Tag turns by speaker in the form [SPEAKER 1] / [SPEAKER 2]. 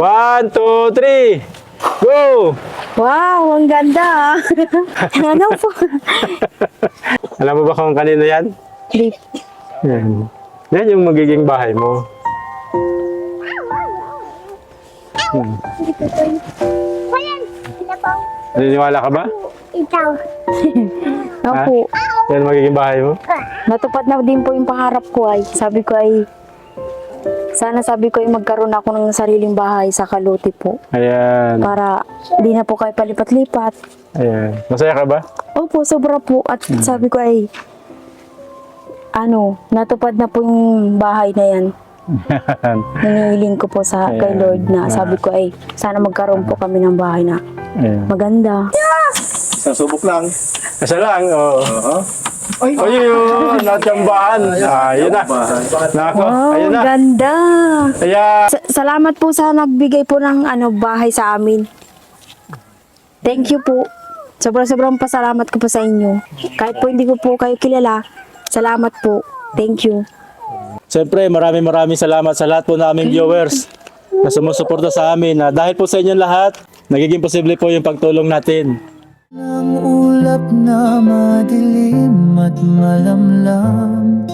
[SPEAKER 1] 1, 2, 3. Go!
[SPEAKER 2] Wow, ang ganda. Ano po?
[SPEAKER 1] Alam mo ba kung kanino yan?
[SPEAKER 2] Hindi.
[SPEAKER 1] Yan. Yan yung magiging bahay mo. Naniniwala ka ba?
[SPEAKER 2] Opo.
[SPEAKER 1] Yan magiging bahay mo?
[SPEAKER 2] Natupad na din po yung pangarap ko ay. Sabi ko ay magkaroon ako ng sariling bahay sa Kaluti po.
[SPEAKER 1] Ayan.
[SPEAKER 2] Para di na po kayo palipat-lipat.
[SPEAKER 1] Ayan. Masaya ka ba?
[SPEAKER 2] Opo, sobra po. At sabi ko ay natupad na po yung bahay na yan. Hinihiling ko po kay Lord na sabi ko ay sana magkaroon po kami ng bahay na
[SPEAKER 1] Ayan.
[SPEAKER 2] maganda.
[SPEAKER 3] Sasubok lang.
[SPEAKER 1] Isa lang, oo.
[SPEAKER 3] Ay,
[SPEAKER 1] Oh, yun, natsambahan. Yun na. Nako,
[SPEAKER 2] Wow,
[SPEAKER 1] ayun na.
[SPEAKER 2] ganda.
[SPEAKER 1] Ayan.
[SPEAKER 2] Salamat po sa nagbigay po ng bahay sa amin. Thank you po. Sobrang pasalamat ko po sa inyo. Kahit po hindi ko po kayo kilala, salamat po. Thank you.
[SPEAKER 4] Siyempre, maraming salamat sa lahat po naming viewers na sumusuporta sa amin. Dahil po sa inyong lahat, nagiging posible po yung pagtulong natin.
[SPEAKER 5] Ang ulap na madilim at malamlam,